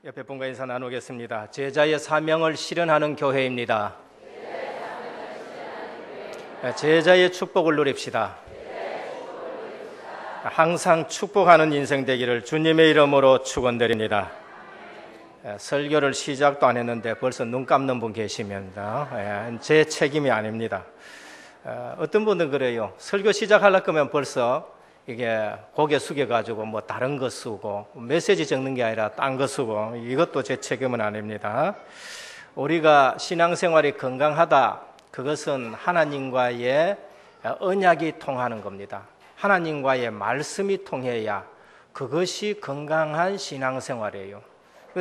옆에 분과 인사 나누겠습니다. 제자의 사명을 실현하는 교회입니다. 제자의 축복을 누립시다. 항상 축복하는 인생 되기를 주님의 이름으로 축원드립니다. 설교를 시작도 안 했는데 벌써 눈 감는 분 계시면 제 책임이 아닙니다. 어떤 분들은 그래요. 설교 시작하려고 하면 벌써 이게 고개 숙여가지고 뭐 다른 거 쓰고 메시지 적는 게 아니라 딴 거 쓰고, 이것도 제 책임은 아닙니다. 우리가 신앙생활이 건강하다, 그것은 하나님과의 언약이 통하는 겁니다. 하나님과의 말씀이 통해야 그것이 건강한 신앙생활이에요.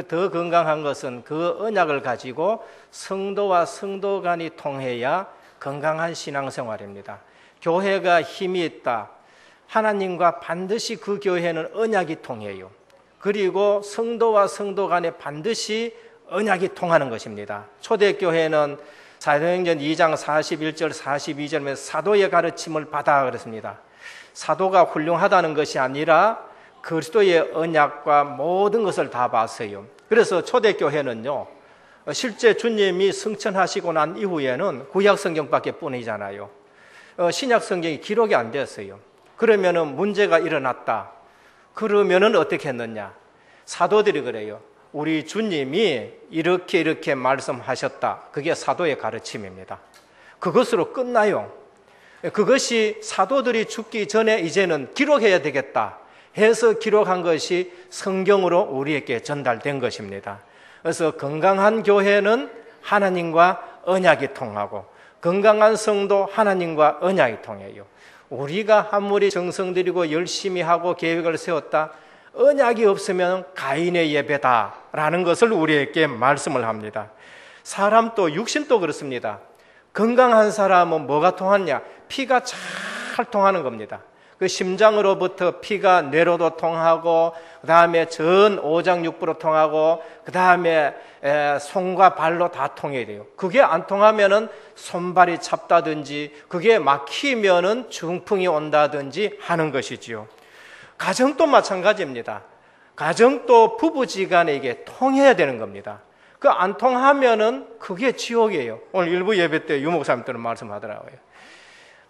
더 건강한 것은 그 언약을 가지고 성도와 성도 간이 통해야 건강한 신앙생활입니다. 교회가 힘이 있다, 하나님과 반드시 그 교회는 언약이 통해요. 그리고 성도와 성도 간에 반드시 언약이 통하는 것입니다. 초대교회는 사도행전 2장 41절 42절에 사도의 가르침을 받아 그랬습니다. 사도가 훌륭하다는 것이 아니라 그리스도의 언약과 모든 것을 다 봤어요. 그래서 초대교회는요, 실제 주님이 승천하시고 난 이후에는 구약성경밖에 뿐이잖아요. 신약성경이 기록이 안 됐어요. 그러면은 문제가 일어났다. 그러면은 어떻게 했느냐? 사도들이 그래요. 우리 주님이 이렇게 말씀하셨다. 그게 사도의 가르침입니다. 그것으로 끝나요. 그것이 사도들이 죽기 전에 이제는 기록해야 되겠다 해서 기록한 것이 성경으로 우리에게 전달된 것입니다. 그래서 건강한 교회는 하나님과 언약이 통하고, 건강한 성도 하나님과 언약이 통해요. 우리가 아무리 정성 들이고 열심히 하고 계획을 세웠다, 언약이 없으면 가인의 예배다라는 것을 우리에게 말씀을 합니다. 사람도 육신도 그렇습니다. 건강한 사람은 뭐가 통하냐? 피가 잘 통하는 겁니다. 그 심장으로부터 피가 뇌로도 통하고, 그 다음에 전 오장육부로 통하고, 그 다음에 손과 발로 다 통해야 돼요. 그게 안 통하면은 손발이 찹다든지, 그게 막히면은 중풍이 온다든지 하는 것이지요. 가정도 마찬가지입니다. 가정도 부부지간에 이게 통해야 되는 겁니다. 그 안 통하면은 그게 지옥이에요. 오늘 일부 예배 때 유목사님들은 말씀하더라고요.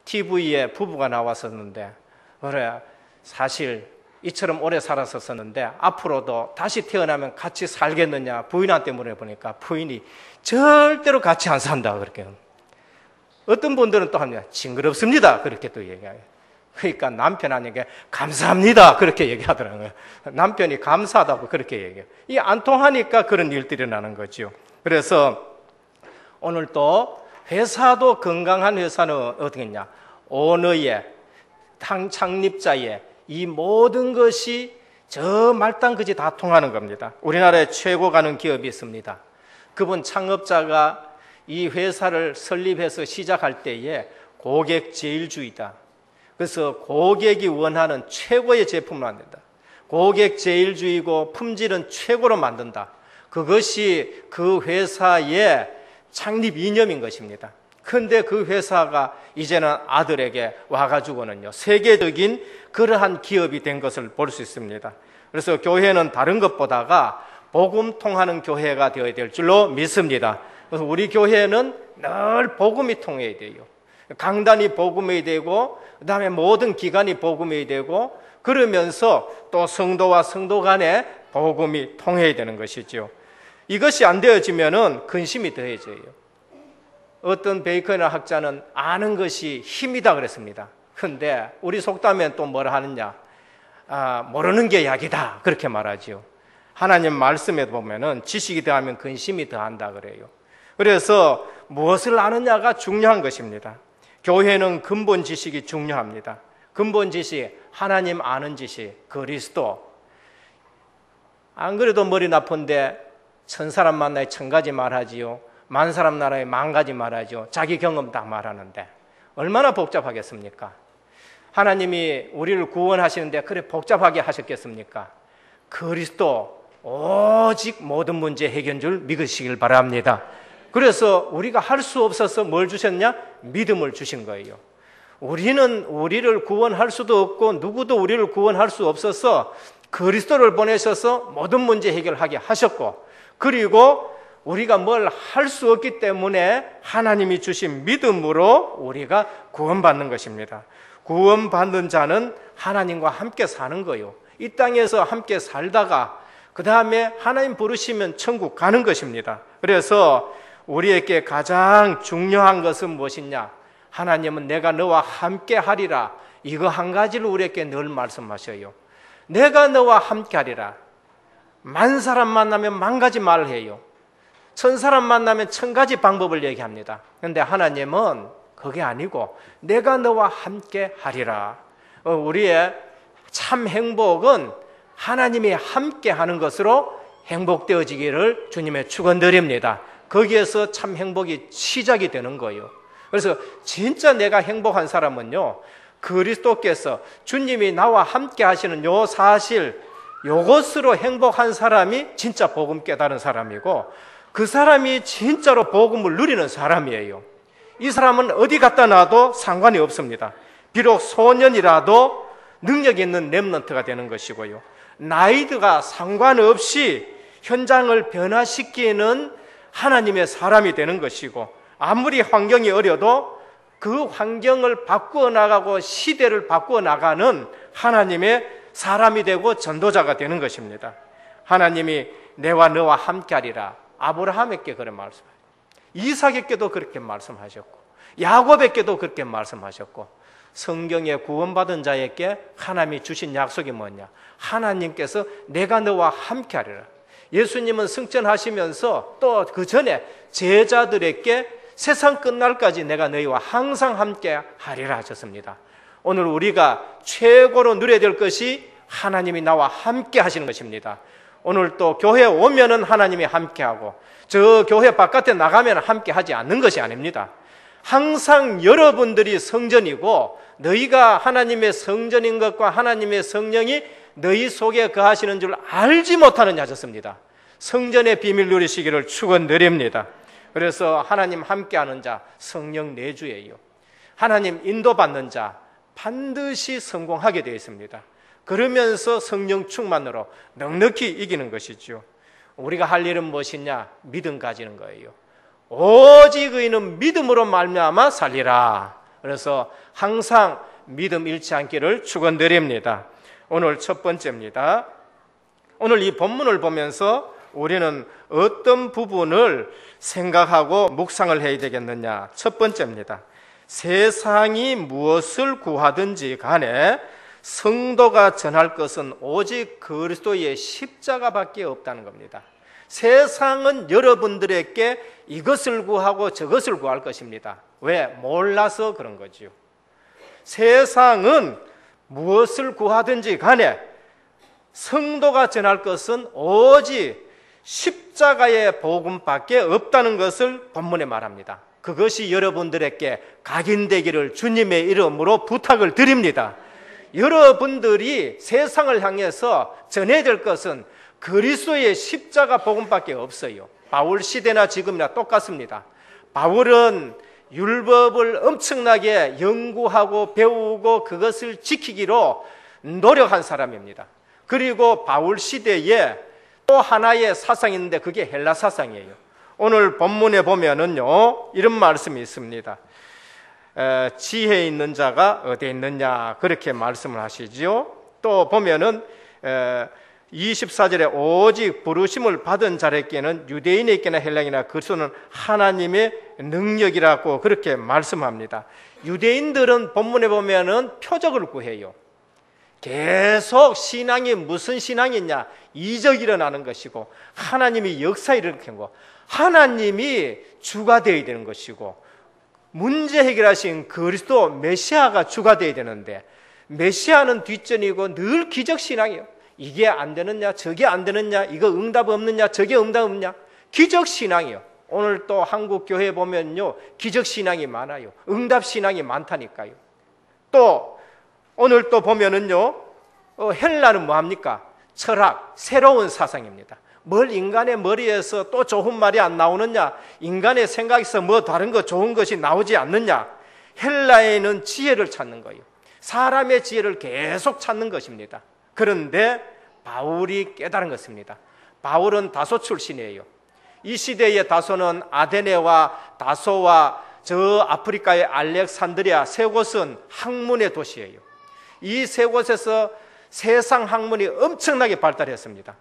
TV에 부부가 나왔었는데, 그래, 사실 이처럼 오래 살았었는데 앞으로도 다시 태어나면 같이 살겠느냐 부인한테 물어보니까 부인이 절대로 같이 안 산다 그렇게. 어떤 분들은 또 합니다. 징그럽습니다 그렇게 또 얘기해요. 그러니까 남편한테 감사합니다 그렇게 얘기하더라고요. 남편이 감사하다고 그렇게 얘기해요. 이게 안 통하니까 그런 일들이 나는 거죠. 그래서 오늘 또 회사도, 건강한 회사는 어떻게 했냐? 오너의, 창립자의 이 모든 것이 저 말단까지 다 통하는 겁니다. 우리나라에 최고 가는 기업이 있습니다. 그분 창업자가 이 회사를 설립해서 시작할 때에 고객 제일주의다. 그래서 고객이 원하는 최고의 제품을 만든다. 고객 제일주의고 품질은 최고로 만든다. 그것이 그 회사의 창립 이념인 것입니다. 그런데 그 회사가 이제는 아들에게 와가지고는요, 세계적인 그러한 기업이 된 것을 볼 수 있습니다. 그래서 교회는 다른 것보다가 복음 통하는 교회가 되어야 될 줄로 믿습니다. 그래서 우리 교회는 늘 복음이 통해야 돼요. 강단이 복음이 되고, 그 다음에 모든 기관이 복음이 되고, 그러면서 또 성도와 성도 간에 복음이 통해야 되는 것이죠. 이것이 안 되어지면은 근심이 더해져요. 어떤 베이컨 학자는 아는 것이 힘이다 그랬습니다. 그런데 우리 속담엔 또 뭐라 하느냐? 모르는 게 약이다 그렇게 말하죠. 하나님 말씀에 보면은 지식이 더하면 근심이 더한다 그래요. 그래서 무엇을 아느냐가 중요한 것입니다. 교회는 근본 지식이 중요합니다. 근본 지식, 하나님 아는 지식, 그리스도. 안 그래도 머리 나쁜데 천사람 만나야 천가지 말하지요. 만사람 나라에 만가지 말하죠. 자기 경험 다 말하는데 얼마나 복잡하겠습니까? 하나님이 우리를 구원하시는데 그래 복잡하게 하셨겠습니까? 그리스도 오직 모든 문제 해결줄 믿으시길 바랍니다. 그래서 우리가 할 수 없어서 뭘 주셨냐? 믿음을 주신 거예요. 우리는 우리를 구원할 수도 없고 누구도 우리를 구원할 수 없어서 그리스도를 보내셔서 모든 문제 해결하게 하셨고, 그리고 우리가 뭘 할 수 없기 때문에 하나님이 주신 믿음으로 우리가 구원받는 것입니다. 구원받는 자는 하나님과 함께 사는 거요. 이 땅에서 함께 살다가 그 다음에 하나님 부르시면 천국 가는 것입니다. 그래서 우리에게 가장 중요한 것은 무엇이냐? 하나님은 내가 너와 함께 하리라. 이거 한 가지를 우리에게 늘 말씀하셔요. 내가 너와 함께 하리라. 만 사람 만나면 만 가지 말을 해요. 천 사람 만나면 천 가지 방법을 얘기합니다. 그런데 하나님은 그게 아니고 내가 너와 함께 하리라. 우리의 참 행복은 하나님이 함께 하는 것으로 행복되어지기를 주님의 축원드립니다. 거기에서 참 행복이 시작이 되는 거예요. 그래서 진짜 내가 행복한 사람은요, 그리스도께서 주님이 나와 함께 하시는 요 사실, 요것으로 행복한 사람이 진짜 복음 깨달은 사람이고, 그 사람이 진짜로 복음을 누리는 사람이에요. 이 사람은 어디 갖다 놔도 상관이 없습니다. 비록 소년이라도 능력 있는 렘넌트가 되는 것이고요, 나이드가 상관없이 현장을 변화시키는 하나님의 사람이 되는 것이고, 아무리 환경이 어려도 그 환경을 바꾸어 나가고 시대를 바꾸어 나가는 하나님의 사람이 되고 전도자가 되는 것입니다. 하나님이 내와 너와 함께하리라. 아브라함에게 그런 말씀하셨고, 이삭에게도 그렇게 말씀하셨고, 야곱에게도 그렇게 말씀하셨고, 성경에 구원받은 자에게 하나님이 주신 약속이 뭐냐? 하나님께서 내가 너와 함께하리라. 예수님은 승천하시면서 또 그 전에 제자들에게 세상 끝날까지 내가 너희와 항상 함께 하리라 하셨습니다. 오늘 우리가 최고로 누려야 될 것이 하나님이 나와 함께 하시는 것입니다. 오늘 또 교회에 오면은 하나님이 함께하고, 저 교회 바깥에 나가면 함께 하지 않는 것이 아닙니다. 항상 여러분들이 성전이고 너희가 하나님의 성전인 것과 하나님의 성령이 너희 속에 거하시는 줄 알지 못하느냐 하셨습니다. 성전의 비밀 누리시기를 축원드립니다. 그래서 하나님 함께하는 자 성령 내주예요. 하나님 인도받는 자 반드시 성공하게 되어 있습니다. 그러면서 성령 충만으로 넉넉히 이기는 것이죠. 우리가 할 일은 무엇이냐? 믿음 가지는 거예요. 오직 의인은 믿음으로 말미암아 살리라. 그래서 항상 믿음 잃지 않기를 축원드립니다. 오늘 첫 번째입니다. 오늘 이 본문을 보면서 우리는 어떤 부분을 생각하고 묵상을 해야 되겠느냐? 첫 번째입니다. 세상이 무엇을 구하든지 간에 성도가 전할 것은 오직 그리스도의 십자가밖에 없다는 겁니다. 세상은 여러분들에게 이것을 구하고 저것을 구할 것입니다. 왜? 몰라서 그런 거지요. 세상은 무엇을 구하든지 간에 성도가 전할 것은 오직 십자가의 복음밖에 없다는 것을 본문에 말합니다. 그것이 여러분들에게 각인되기를 주님의 이름으로 부탁을 드립니다. 여러분들이 세상을 향해서 전해야 될 것은 그리스도의 십자가 복음밖에 없어요. 바울 시대나 지금이나 똑같습니다. 바울은 율법을 엄청나게 연구하고 배우고 그것을 지키기로 노력한 사람입니다. 그리고 바울 시대에 또 하나의 사상이 있는데 그게 헬라 사상이에요. 오늘 본문에 보면은요, 이런 말씀이 있습니다. 지혜 있는 자가 어디에 있느냐, 그렇게 말씀을 하시죠. 또 보면은 24절에 오직 부르심을 받은 자에게는 유대인에게나 헬라인이나 그리스도는 하나님의 능력이라고 그렇게 말씀합니다. 유대인들은 본문에 보면은 표적을 구해요. 계속 신앙이 무슨 신앙이냐? 이적이 일어나는 것이고 하나님이 역사 일으키는 거, 하나님이 주가 되어야 되는 것이고 문제 해결하신 그리스도 메시아가 주가 되어야 되는데 메시아는 뒷전이고 늘 기적신앙이에요. 이게 안 되느냐, 저게 안 되느냐, 이거 응답 없느냐, 저게 응답 없느냐, 기적신앙이에요. 오늘 또 한국 교회 보면요, 기적신앙이 많아요. 응답신앙이 많다니까요. 또 오늘 또 보면은요, 헬라는 뭐합니까? 철학, 새로운 사상입니다. 뭘 인간의 머리에서 또 좋은 말이 안 나오느냐, 인간의 생각에서 뭐 다른 거 좋은 것이 나오지 않느냐. 헬라에는 지혜를 찾는 거예요. 사람의 지혜를 계속 찾는 것입니다. 그런데 바울이 깨달은 것입니다. 바울은 다소 출신이에요. 이 시대의 다소는 아테네와 다소와 저 아프리카의 알렉산드리아 세 곳은 학문의 도시예요. 이 세 곳에서 세상 학문이 엄청나게 발달했습니다.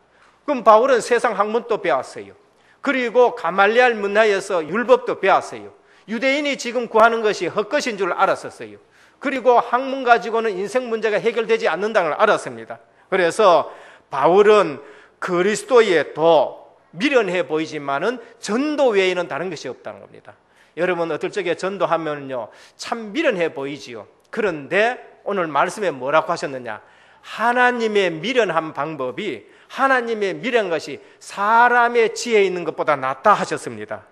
그럼 바울은 세상 학문도 배웠어요. 그리고 가말리알 문화에서 율법도 배웠어요. 유대인이 지금 구하는 것이 헛것인 줄 알았었어요. 그리고 학문 가지고는 인생 문제가 해결되지 않는다는 걸 알았습니다. 그래서 바울은 그리스도에 더 미련해 보이지만은 전도 외에는 다른 것이 없다는 겁니다. 여러분 어떨 적에 전도하면요 참 미련해 보이지요. 그런데 오늘 말씀에 뭐라고 하셨느냐? 하나님의 미련한 방법이, 하나님의 미련한 것이 사람의 지혜에 있는 것보다 낫다 하셨습니다.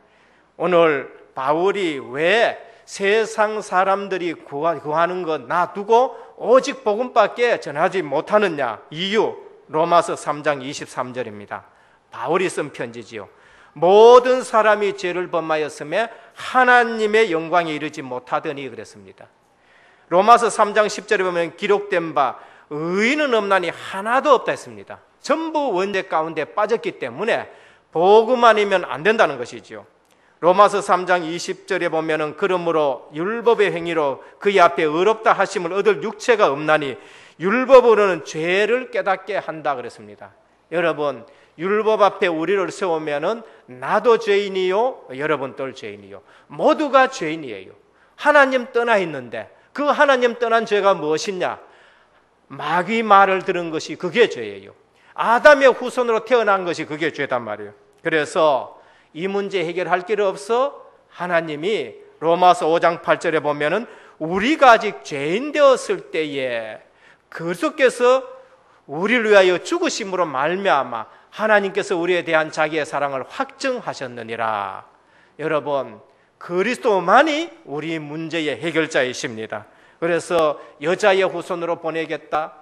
오늘 바울이 왜 세상 사람들이 구하는 것 놔두고 오직 복음밖에 전하지 못하느냐? 이유, 로마서 3장 23절입니다. 바울이 쓴 편지지요. 모든 사람이 죄를 범하였음에 하나님의 영광에 이르지 못하더니 그랬습니다. 로마서 3장 10절에 보면 기록된 바 의인은 없나니 하나도 없다 했습니다. 전부 원죄 가운데 빠졌기 때문에 복음 아니면 안 된다는 것이지요. 로마서 3장 20절에 보면은 그러므로 율법의 행위로 그의 앞에 의롭다 하심을 얻을 육체가 없나니 율법으로는 죄를 깨닫게 한다 그랬습니다. 여러분 율법 앞에 우리를 세우면은 나도 죄인이요 여러분도 죄인이요 모두가 죄인이에요. 하나님 떠나 있는데 그 하나님 떠난 죄가 무엇이냐? 마귀 말을 들은 것이 그게 죄예요. 아담의 후손으로 태어난 것이 그게 죄단 말이에요. 그래서 이 문제 해결할 길 없어 하나님이 로마서 5장 8절에 보면은 우리가 아직 죄인 되었을 때에 그리스도께서 우리를 위하여 죽으심으로 말미암아 하나님께서 우리에 대한 자기의 사랑을 확증하셨느니라. 여러분 그리스도만이 우리 문제의 해결자이십니다. 그래서 여자의 후손으로 보내겠다,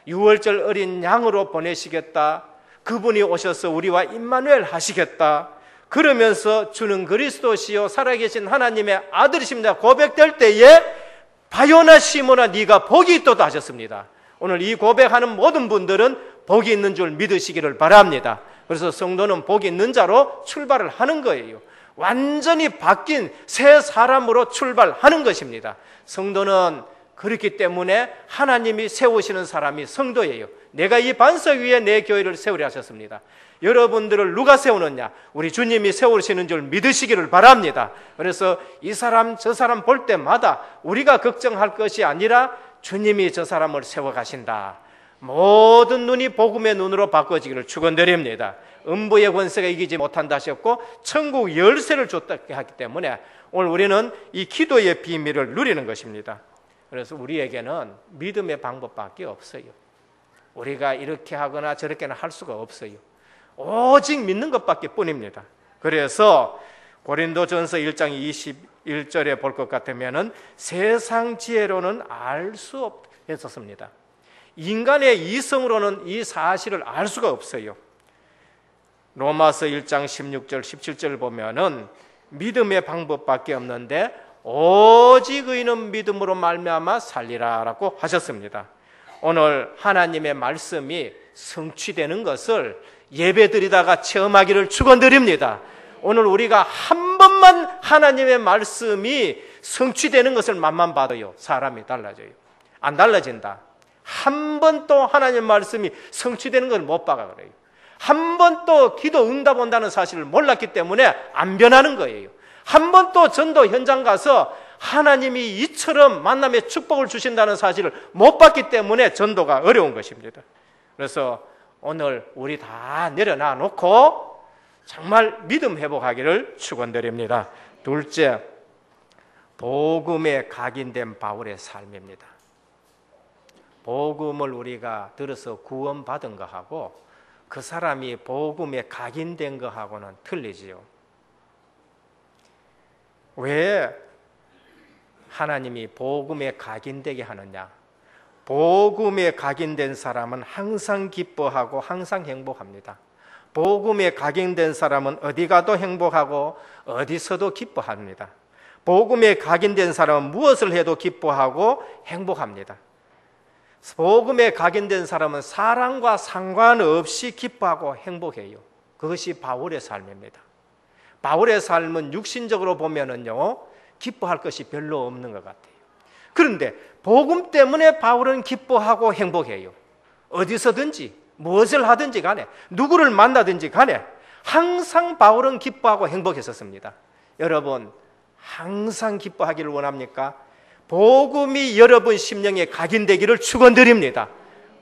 유월절 어린 양으로 보내시겠다, 그분이 오셔서 우리와 임마누엘 하시겠다, 그러면서 주는 그리스도시요 살아계신 하나님의 아들이십니다 고백될 때에 바요나 시모나 네가 복이 있도다 하셨습니다. 오늘 이 고백하는 모든 분들은 복이 있는 줄 믿으시기를 바랍니다. 그래서 성도는 복이 있는 자로 출발을 하는 거예요. 완전히 바뀐 새 사람으로 출발하는 것입니다. 성도는 그렇기 때문에 하나님이 세우시는 사람이 성도예요. 내가 이 반석 위에 내 교회를 세우려 하셨습니다. 여러분들을 누가 세우느냐? 우리 주님이 세우시는 줄 믿으시기를 바랍니다. 그래서 이 사람 저 사람 볼 때마다 우리가 걱정할 것이 아니라 주님이 저 사람을 세워가신다. 모든 눈이 복음의 눈으로 바꿔지기를 축원드립니다. 음부의 권세가 이기지 못한다 하셨고 천국 열쇠를 줬다 하기 때문에 오늘 우리는 이 기도의 비밀을 누리는 것입니다. 그래서 우리에게는 믿음의 방법밖에 없어요. 우리가 이렇게 하거나 저렇게는 할 수가 없어요. 오직 믿는 것밖에 뿐입니다. 그래서 고린도전서 1장 21절에 볼 것 같으면은 세상 지혜로는 알 수 없었습니다. 인간의 이성으로는 이 사실을 알 수가 없어요. 로마서 1장 16절 17절을 보면은 믿음의 방법밖에 없는데 오직 의인은 믿음으로 말미암아 살리라라고 하셨습니다. 오늘 하나님의 말씀이 성취되는 것을 예배드리다가 체험하기를 축원드립니다. 오늘 우리가 한 번만 하나님의 말씀이 성취되는 것을 맛만 봐도요 사람이 달라져요. 안 달라진다. 한 번 또 하나님의 말씀이 성취되는 걸 못 봐가 그래요. 한 번 또 기도 응답 온다는 사실을 몰랐기 때문에 안 변하는 거예요. 한 번 또 전도 현장 가서 하나님이 이처럼 만남의 축복을 주신다는 사실을 못 봤기 때문에 전도가 어려운 것입니다. 그래서 오늘 우리 다 내려놔 놓고 정말 믿음 회복하기를 축원드립니다. 둘째, 복음에 각인된 바울의 삶입니다. 복음을 우리가 들어서 구원받은 것하고 그 사람이 복음에 각인된 것하고는 틀리지요. 왜 하나님이 복음에 각인되게 하느냐? 복음에 각인된 사람은 항상 기뻐하고 항상 행복합니다. 복음에 각인된 사람은 어디 가도 행복하고 어디서도 기뻐합니다. 복음에 각인된 사람은 무엇을 해도 기뻐하고 행복합니다. 복음에 각인된 사람은 사랑과 상관없이 기뻐하고 행복해요. 그것이 바울의 삶입니다. 바울의 삶은 육신적으로 보면은요, 기뻐할 것이 별로 없는 것 같아요. 그런데 복음 때문에 바울은 기뻐하고 행복해요. 어디서든지 무엇을 하든지 간에 누구를 만나든지 간에 항상 바울은 기뻐하고 행복했었습니다. 여러분, 항상 기뻐하기를 원합니까? 복음이 여러분 심령에 각인되기를 축원드립니다.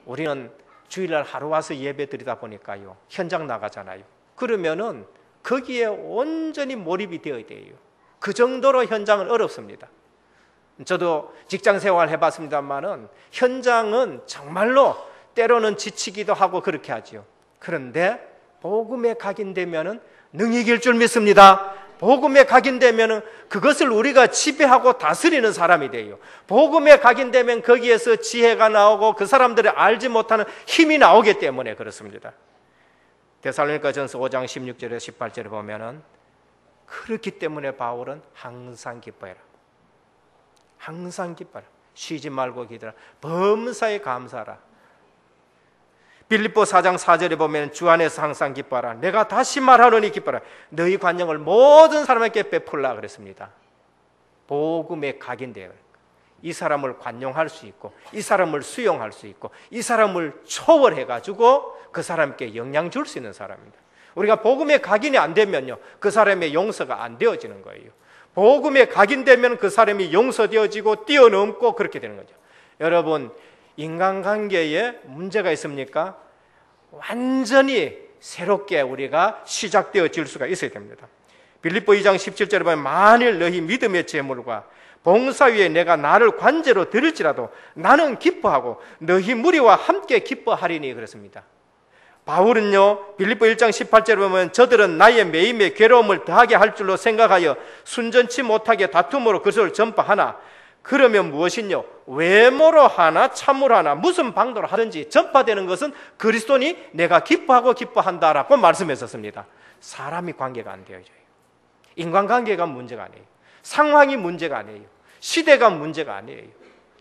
우리는 주일날 하루 와서 예배 드리다 보니까요, 현장 나가잖아요. 그러면은 거기에 온전히 몰입이 되어야 돼요. 그 정도로 현장은 어렵습니다. 저도 직장 생활 해봤습니다만은 현장은 정말로 때로는 지치기도 하고 그렇게 하죠. 그런데 복음에 각인되면은 능히 이길 줄 믿습니다. 복음에 각인되면은 그것을 우리가 지배하고 다스리는 사람이 돼요. 복음에 각인되면 거기에서 지혜가 나오고 그 사람들이 알지 못하는 힘이 나오기 때문에 그렇습니다. 데살로니가전서 5장 16절에 18절에 보면은 그렇기 때문에 바울은 항상 기뻐해라. 항상 기뻐라. 쉬지 말고 기도하라. 범사에 감사하라. 빌립보 4장 4절에 보면 주 안에서 항상 기뻐하라. 내가 다시 말하노니 기뻐하라. 너희 관용을 모든 사람에게 베풀라 그랬습니다. 복음에 각인되어 이 사람을 관용할 수 있고 이 사람을 수용할 수 있고 이 사람을 초월해가지고 그 사람께 영향 줄 수 있는 사람입니다. 우리가 복음에 각인이 안 되면요, 그 사람의 용서가 안 되어지는 거예요. 복음에 각인되면 그 사람이 용서되어지고 뛰어넘고 그렇게 되는 거죠. 여러분, 인간관계에 문제가 있습니까? 완전히 새롭게 우리가 시작되어질 수가 있어야 됩니다. 빌립보 2장 17절에 보면 만일 너희 믿음의 제물과 봉사 위에 내가 나를 관제로 드릴지라도 나는 기뻐하고 너희 무리와 함께 기뻐하리니 그랬습니다. 바울은요, 빌립보 1장 18절에 보면 저들은 나의 매임에 괴로움을 더하게 할 줄로 생각하여 순전치 못하게 다툼으로 그것을 전파하나 그러면 무엇이뇨? 외모로 하나 참으로 하나 무슨 방도로 하든지 전파되는 것은 그리스도니 내가 기뻐하고 기뻐한다라고 말씀했었습니다. 사람이 관계가 안 되어져요. 인간관계가 문제가 아니에요. 상황이 문제가 아니에요. 시대가 문제가 아니에요.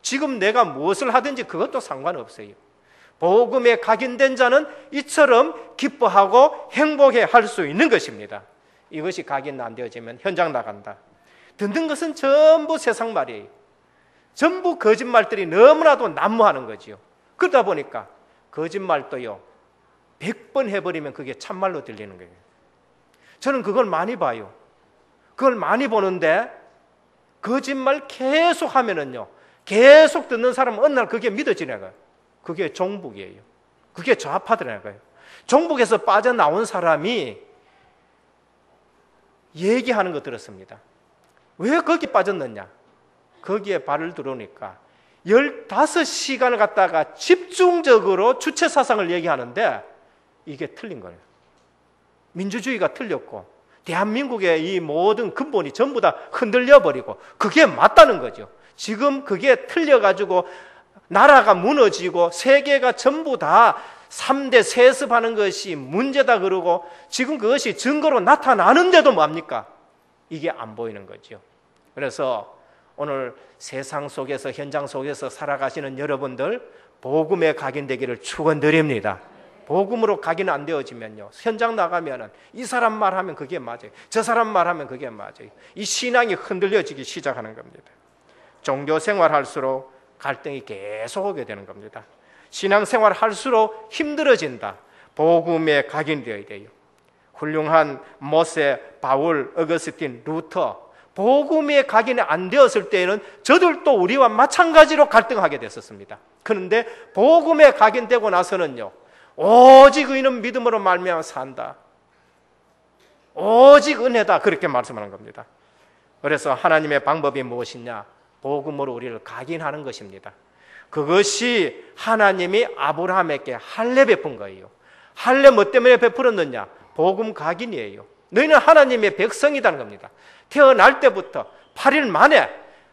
지금 내가 무엇을 하든지 그것도 상관없어요. 복음에 각인된 자는 이처럼 기뻐하고 행복해 할 수 있는 것입니다. 이것이 각인 안 되어지면 현장 나간다. 듣는 것은 전부 세상 말이에요. 전부 거짓말들이 너무나도 난무하는 거지요. 그러다 보니까 거짓말도요, 100번 해버리면 그게 참말로 들리는 거예요. 저는 그걸 많이 봐요. 그걸 많이 보는데 거짓말 계속 하면은요, 계속 듣는 사람은 어느 날 그게 믿어지는 거예요. 그게 종북이에요. 그게 좌파들이라는 거예요. 종북에서 빠져나온 사람이 얘기하는 거 들었습니다. 왜 거기 빠졌느냐? 거기에 발을 들어오니까 15시간을 갖다가 집중적으로 주체 사상을 얘기하는데 이게 틀린 거예요. 민주주의가 틀렸고 대한민국의 이 모든 근본이 전부 다 흔들려 버리고 그게 맞다는 거죠. 지금 그게 틀려가지고 나라가 무너지고 세계가 전부 다 3대 세습하는 것이 문제다 그러고 지금 그것이 증거로 나타나는데도 뭡니까? 이게 안 보이는 거죠. 그래서 오늘 세상 속에서 현장 속에서 살아가시는 여러분들 복음에 각인되기를 축원드립니다. 복음으로 각인 안 되어지면요, 현장 나가면은 이 사람 말하면 그게 맞아요. 저 사람 말하면 그게 맞아요. 이 신앙이 흔들려지기 시작하는 겁니다. 종교 생활할수록 갈등이 계속 오게 되는 겁니다. 신앙생활 할수록 힘들어진다. 복음에 각인되어야 돼요. 훌륭한 모세, 바울, 어거스틴, 루터 복음에 각인이 안 되었을 때에는 저들도 우리와 마찬가지로 갈등하게 됐었습니다. 그런데 복음에 각인되고 나서는요, 오직 의인은 믿음으로 말미암아 산다. 오직 은혜다. 그렇게 말씀하는 겁니다. 그래서 하나님의 방법이 무엇이냐? 복음으로 우리를 각인하는 것입니다. 그것이 하나님이 아브라함에게 할례 베푼 거예요. 할례 뭐 때문에 베풀었느냐? 복음 각인이에요. 너희는 하나님의 백성이라는 겁니다. 태어날 때부터 8일 만에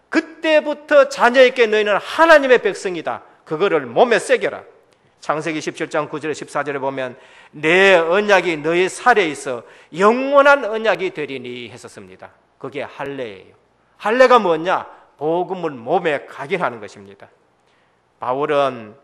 그때부터 자녀에게 너희는 하나님의 백성이다. 그거를 몸에 새겨라. 창세기 17장 9절에 14절에 보면 내 언약이 너희 살에 있어 영원한 언약이 되리니 했었습니다. 그게 할례예요. 할례가 뭐냐? 복음을 몸에 각인하는 것입니다. 바울은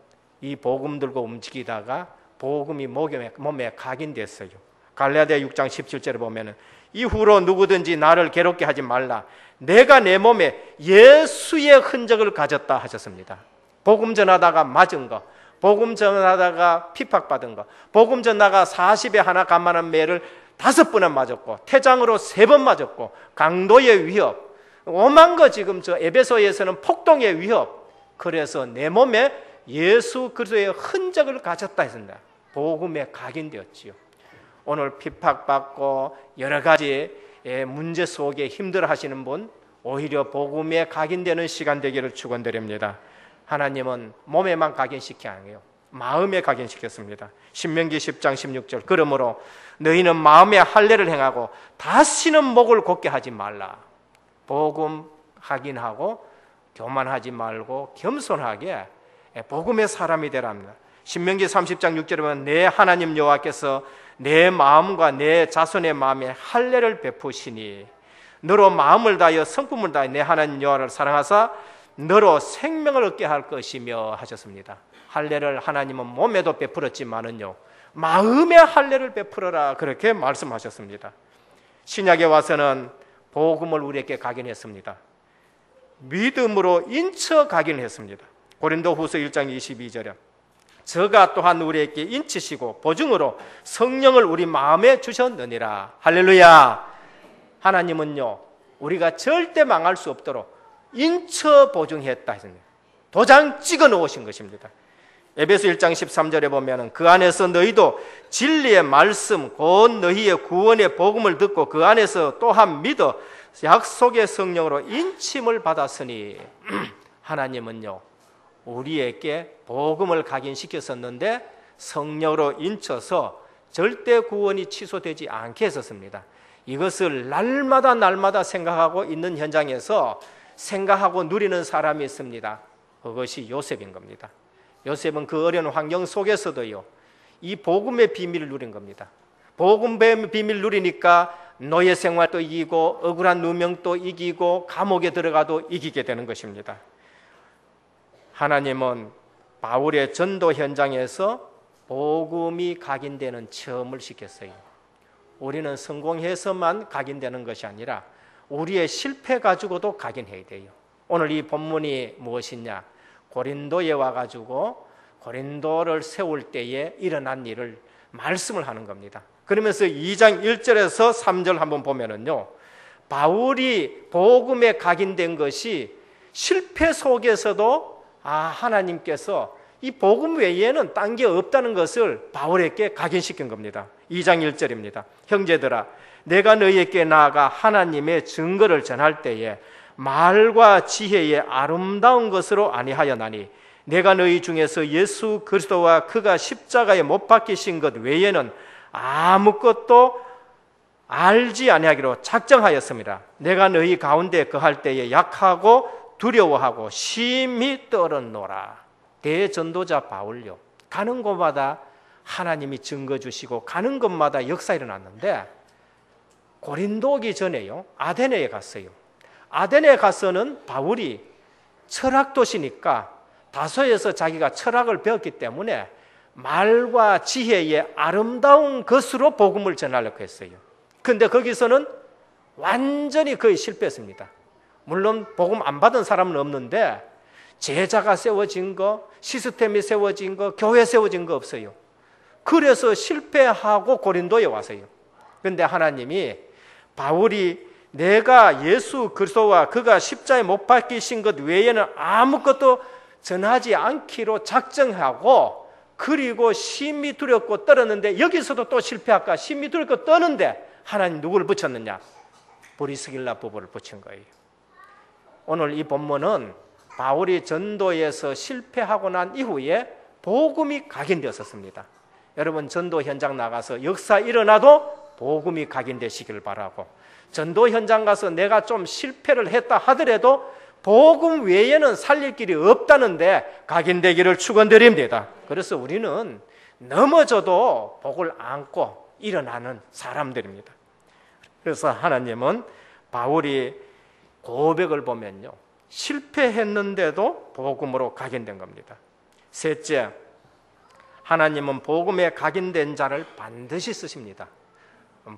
이 복음 들고 움직이다가 복음이 몸에 각인됐어요. 갈라디아 6장 17절에 보면은 이후로 누구든지 나를 괴롭게 하지 말라. 내가 내 몸에 예수의 흔적을 가졌다 하셨습니다. 복음 전하다가 맞은 거, 복음 전하다가 핍박받은 거, 복음 전하다가 40에 하나 간만한 매를 5번은 맞았고, 태장으로 3번 맞았고, 강도의 위협, 오만 거 지금 저 에베소에서는 폭동의 위협. 그래서 내 몸에 예수 그리스도의 흔적을 가졌다 했습니다. 복음에 각인되었지요. 오늘 핍박받고 여러 가지 문제 속에 힘들어하시는 분, 오히려 복음에 각인되는 시간 되기를 축원드립니다. 하나님은 몸에만 각인시키지 않아요. 마음에 각인시켰습니다. 신명기 10장 16절 그러므로 너희는 마음에 할례를 행하고 다시는 목을 곧게 하지 말라. 복음 확인하고 교만하지 말고 겸손하게 복음의 사람이 되랍니다. 신명기 30장 6절에 보면 내 하나님 여호와께서 내 마음과 내 자손의 마음에 할례를 베푸시니 너로 마음을 다하여 성품을 다하여 내 하나님 여호와를 사랑하사 너로 생명을 얻게 할 것이며 하셨습니다. 할례를 하나님은 몸에도 베풀었지만은요 마음의 할례를 베풀어라 그렇게 말씀하셨습니다. 신약에 와서는 복음을 우리에게 각인했습니다. 믿음으로 인쳐 각인했습니다. 고린도후서 1장 22절에 저가 또한 우리에게 인치시고 보증으로 성령을 우리 마음에 주셨느니라. 할렐루야. 하나님은요 우리가 절대 망할 수 없도록 인쳐 보증했다 했습니다. 도장 찍어 놓으신 것입니다. 에베소 1장 13절에 보면 그 안에서 너희도 진리의 말씀 곧 너희의 구원의 복음을 듣고 그 안에서 또한 믿어 약속의 성령으로 인침을 받았으니 하나님은요 우리에게 복음을 각인시켰었는데 성령으로 인쳐서 절대 구원이 취소되지 않게 했었습니다. 이것을 날마다 생각하고 있는 현장에서 생각하고 누리는 사람이 있습니다. 그것이 요셉인 겁니다. 요셉은 그 어려운 환경 속에서도요 이 복음의 비밀을 누린 겁니다. 복음의 비밀을 누리니까 노예 생활도 이기고 억울한 누명도 이기고 감옥에 들어가도 이기게 되는 것입니다. 하나님은 바울의 전도 현장에서 복음이 각인되는 체험을 시켰어요. 우리는 성공해서만 각인되는 것이 아니라 우리의 실패 가지고도 각인해야 돼요. 오늘 이 본문이 무엇이냐? 고린도에 와가지고 고린도를 세울 때에 일어난 일을 말씀을 하는 겁니다. 그러면서 2장 1절에서 3절 한번 보면은요 바울이 복음에 각인된 것이 실패 속에서도 하나님께서 이 복음 외에는 딴 게 없다는 것을 바울에게 각인시킨 겁니다. 2장 1절입니다. 형제들아 내가 너희에게 나아가 하나님의 증거를 전할 때에 말과 지혜의 아름다운 것으로 아니하였나니 내가 너희 중에서 예수 그리스도와 그가 십자가에 못 박히신 것 외에는 아무것도 알지 아니하기로 작정하였습니다. 내가 너희 가운데 거할 때에 약하고 두려워하고 심히 떨었노라. 대전도자 바울요 가는 곳마다 하나님이 증거 주시고 가는 곳마다 역사 일어났는데 고린도 오기 전에요 아데네에 갔어요. 아데네에 가서는 바울이 철학 도시니까 다소에서 자기가 철학을 배웠기 때문에 말과 지혜의 아름다운 것으로 복음을 전하려고 했어요. 그런데 거기서는 완전히 거의 실패했습니다. 물론 복음 안 받은 사람은 없는데 제자가 세워진 거, 시스템이 세워진 거, 교회 세워진 거 없어요. 그래서 실패하고 고린도에 와서요. 그런데 하나님이 바울이 내가 예수 그리스도와 그가 십자가에 못 박히신 것 외에는 아무것도 전하지 않기로 작정하고 그리고 심히 두렵고 떨었는데 여기서도 또 실패할까 심히 두렵고 떠는데 하나님 누구를 붙였느냐? 브리스길라 부부를 붙인 거예요. 오늘 이 본문은 바울이 전도에서 실패하고 난 이후에 복음이 각인되었습니다. 여러분 전도 현장 나가서 역사 일어나도 복음이 각인되시길 바라고 전도 현장 가서 내가 좀 실패를 했다 하더라도 복음 외에는 살릴 길이 없다는데 각인되기를 축원드립니다. 그래서 우리는 넘어져도 복을 안고 일어나는 사람들입니다. 그래서 하나님은 바울이 고백을 보면요 실패했는데도 복음으로 각인된 겁니다. 셋째, 하나님은 복음에 각인된 자를 반드시 쓰십니다.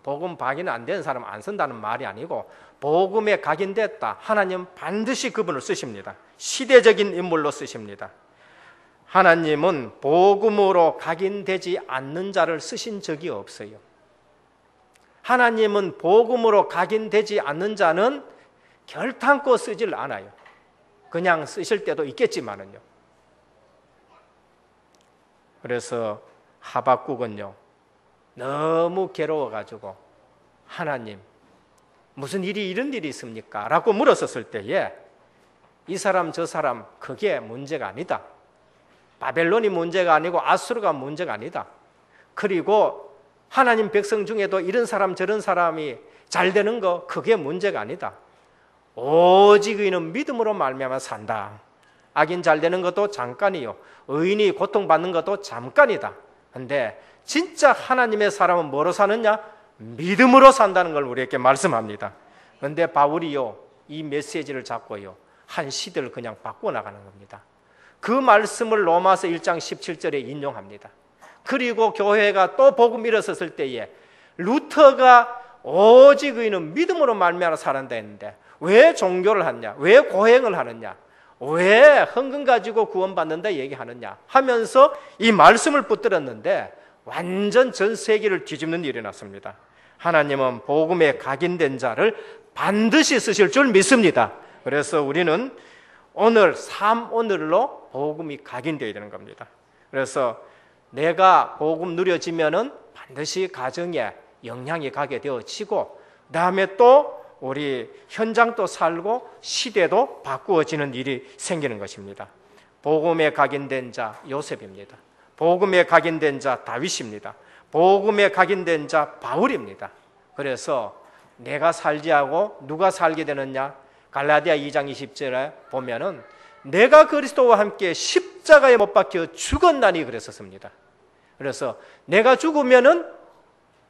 복음 각인 안 된 사람 안 쓴다는 말이 아니고 복음에 각인됐다. 하나님은 반드시 그분을 쓰십니다. 시대적인 인물로 쓰십니다. 하나님은 복음으로 각인되지 않는 자를 쓰신 적이 없어요. 하나님은 복음으로 각인되지 않는 자는 결탄코 쓰질 않아요. 그냥 쓰실 때도 있겠지만은요. 그래서 하박국은요, 너무 괴로워가지고 하나님, 무슨 일이 이런 일이 있습니까? 라고 물었었을 때에 이 사람 저 사람 그게 문제가 아니다. 바벨론이 문제가 아니고 아수르가 문제가 아니다. 그리고 하나님 백성 중에도 이런 사람 저런 사람이 잘 되는 거 그게 문제가 아니다. 오직 의인은 믿음으로 말미암아 산다. 악인 잘 되는 것도 잠깐이요, 의인이 고통받는 것도 잠깐이다. 근데 진짜 하나님의 사람은 뭐로 사느냐? 믿음으로 산다는 걸 우리에게 말씀합니다. 그런데 바울이요, 이 메시지를 잡고요, 한 시대를 그냥 바꾸어 나가는 겁니다. 그 말씀을 로마서 1장 17절에 인용합니다. 그리고 교회가 또 복음 일어섰을 때에 루터가 오직 의인은 믿음으로 말미암아 살았다 했는데 왜 종교를 하느냐? 왜 고행을 하느냐? 왜 헌금 가지고 구원받는다 얘기하느냐 하면서 이 말씀을 붙들었는데 완전 전 세계를 뒤집는 일이 났습니다. 하나님은 복음에 각인된 자를 반드시 쓰실 줄 믿습니다. 그래서 우리는 오늘 오늘로 복음이 각인되어야 되는 겁니다. 그래서 내가 복음 누려지면은 반드시 가정에 영향이 가게 되어지고 그다음에 또 우리 현장도 살고 시대도 바꾸어지는 일이 생기는 것입니다. 복음에 각인된 자 요셉입니다. 복음에 각인된 자 다윗입니다. 복음에 각인된 자 바울입니다. 그래서 내가 살지 하고 누가 살게 되느냐? 갈라디아 2장 20절에 보면은 내가 그리스도와 함께 십자가에 못 박혀 죽었나니 그랬었습니다. 그래서 내가 죽으면은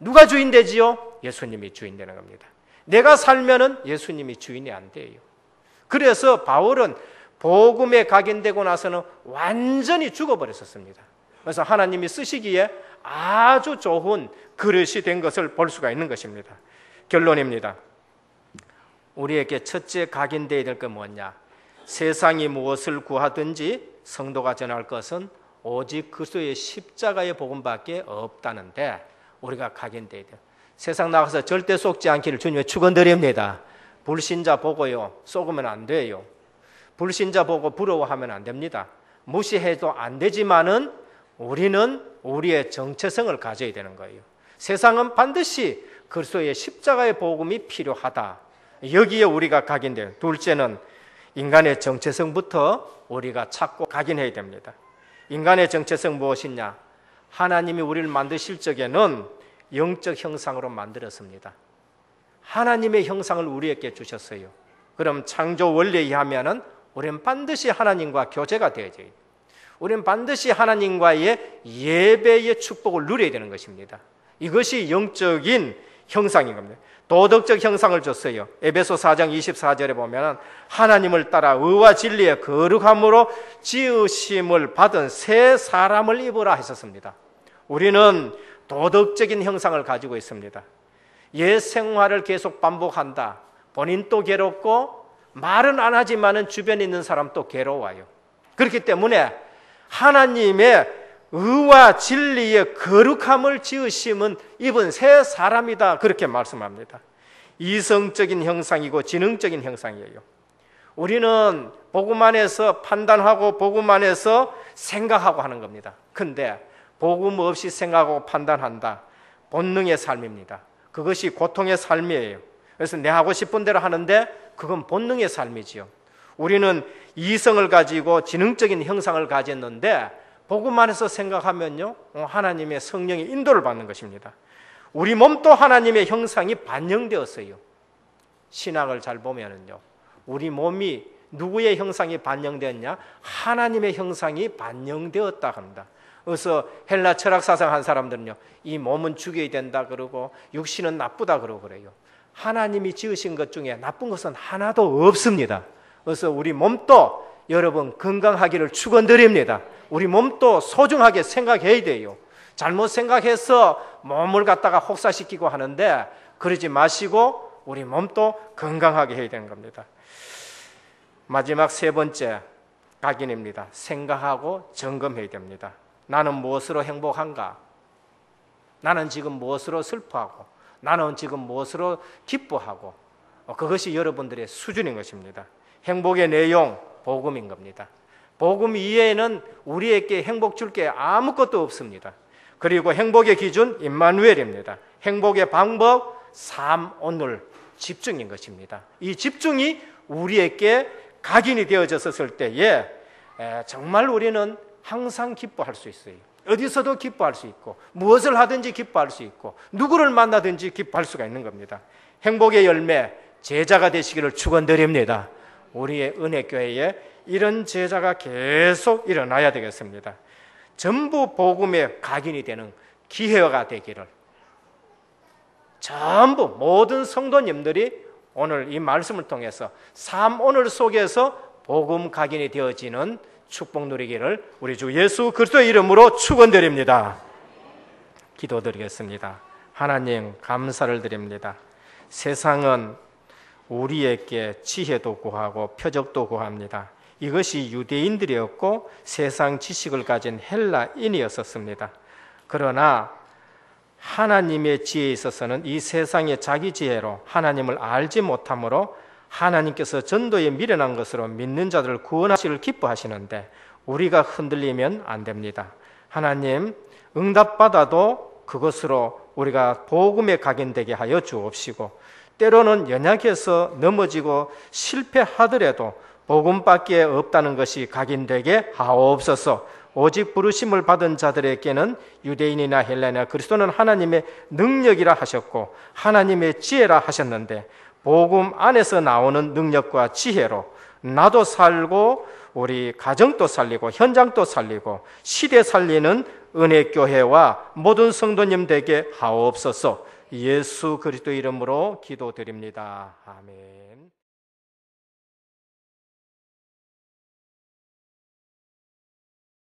누가 주인 되지요? 예수님이 주인 되는 겁니다. 내가 살면은 예수님이 주인이 안 돼요. 그래서 바울은 복음에 각인되고 나서는 완전히 죽어버렸었습니다. 그래서 하나님이 쓰시기에 아주 좋은 그릇이 된 것을 볼 수가 있는 것입니다. 결론입니다. 우리에게 첫째 각인되어야 될 건 뭐냐? 세상이 무엇을 구하든지 성도가 전할 것은 오직 그리스도의 십자가의 복음밖에 없다는데 우리가 각인되어야 돼요. 세상 나가서 절대 속지 않기를 주님의 축원드립니다. 불신자 보고요 속으면 안 돼요. 불신자 보고 부러워하면 안 됩니다. 무시해도 안 되지만은 우리는 우리의 정체성을 가져야 되는 거예요. 세상은 반드시 그리스도의 십자가의 복음이 필요하다. 여기에 우리가 각인돼요. 둘째는 인간의 정체성부터 우리가 찾고 각인해야 됩니다. 인간의 정체성 무엇이냐? 하나님이 우리를 만드실 적에는 영적 형상으로 만들었습니다. 하나님의 형상을 우리에게 주셨어요. 그럼 창조 원리에 의하면은 우리는 반드시 하나님과 교제가 되어져요. 우리는 반드시 하나님과의 예배의 축복을 누려야 되는 것입니다. 이것이 영적인 형상인 겁니다. 도덕적 형상을 줬어요. 에베소 4장 24절에 보면 하나님을 따라 의와 진리의 거룩함으로 지으심을 받은 새 사람을 입으라 했었습니다. 우리는 도덕적인 형상을 가지고 있습니다. 옛 생활을 계속 반복한다. 본인도 괴롭고 말은 안 하지만은 주변에 있는 사람도 괴로워요. 그렇기 때문에 하나님의 의와 진리의 거룩함을 지으심은 입은 새 사람이다 그렇게 말씀합니다. 이성적인 형상이고 지능적인 형상이에요. 우리는 복음 안에서 판단하고 복음 안에서 생각하고 하는 겁니다. 근데 복음 없이 생각하고 판단한다. 본능의 삶입니다. 그것이 고통의 삶이에요. 그래서 내 하고 싶은 대로 하는데 그건 본능의 삶이지요. 우리는 이성을 가지고 지능적인 형상을 가졌는데 복음 안에서 생각하면요 하나님의 성령의 인도를 받는 것입니다. 우리 몸도 하나님의 형상이 반영되었어요. 신학을 잘 보면은요 우리 몸이 누구의 형상이 반영되었냐? 하나님의 형상이 반영되었다 합니다. 그래서 헬라 철학 사상 한 사람들은요 이 몸은 죽여야 된다 그러고 육신은 나쁘다 그러고 그래요. 하나님이 지으신 것 중에 나쁜 것은 하나도 없습니다. 그래서 우리 몸도 여러분 건강하기를 축원드립니다. 우리 몸도 소중하게 생각해야 돼요. 잘못 생각해서 몸을 갖다가 혹사시키고 하는데 그러지 마시고 우리 몸도 건강하게 해야 되는 겁니다. 마지막 세 번째 각인입니다. 생각하고 점검해야 됩니다. 나는 무엇으로 행복한가? 나는 지금 무엇으로 슬퍼하고? 나는 지금 무엇으로 기뻐하고? 그것이 여러분들의 수준인 것입니다. 행복의 내용, 복음인 겁니다. 복음 이외에는 우리에게 행복 줄 게 아무것도 없습니다. 그리고 행복의 기준, 임마누엘입니다. 행복의 방법, 삶, 오늘, 집중인 것입니다. 이 집중이 우리에게 각인이 되어졌을 때에 정말 우리는 항상 기뻐할 수 있어요. 어디서도 기뻐할 수 있고 무엇을 하든지 기뻐할 수 있고 누구를 만나든지 기뻐할 수가 있는 겁니다. 행복의 열매, 제자가 되시기를 축원드립니다. 우리의 은혜교회에 이런 제자가 계속 일어나야 되겠습니다. 전부 복음의 각인이 되는 기회가 되기를 전부 모든 성도님들이 오늘 이 말씀을 통해서 삶 오늘 속에서 복음 각인이 되어지는 축복 누리기를 우리 주 예수 그리스도의 이름으로 축원드립니다. 기도드리겠습니다. 하나님 감사를 드립니다. 세상은 우리에게 지혜도 구하고 표적도 구합니다. 이것이 유대인들이었고 세상 지식을 가진 헬라인이었습니다. 그러나 하나님의 지혜에 있어서는 이 세상의 자기 지혜로 하나님을 알지 못함으로 하나님께서 전도에 미련한 것으로 믿는 자들을 구원하시기를 기뻐하시는데 우리가 흔들리면 안 됩니다. 하나님 응답받아도 그것으로 우리가 복음에 각인되게 하여 주옵시고 때로는 연약해서 넘어지고 실패하더라도 복음밖에 없다는 것이 각인되게 하옵소서. 오직 부르심을 받은 자들에게는 유대인이나 헬라나 그리스도는 하나님의 능력이라 하셨고 하나님의 지혜라 하셨는데 복음 안에서 나오는 능력과 지혜로 나도 살고 우리 가정도 살리고 현장도 살리고 시대 살리는 은혜교회와 모든 성도님 되게 하옵소서. 예수 그리스도 이름으로 기도드립니다. 아멘.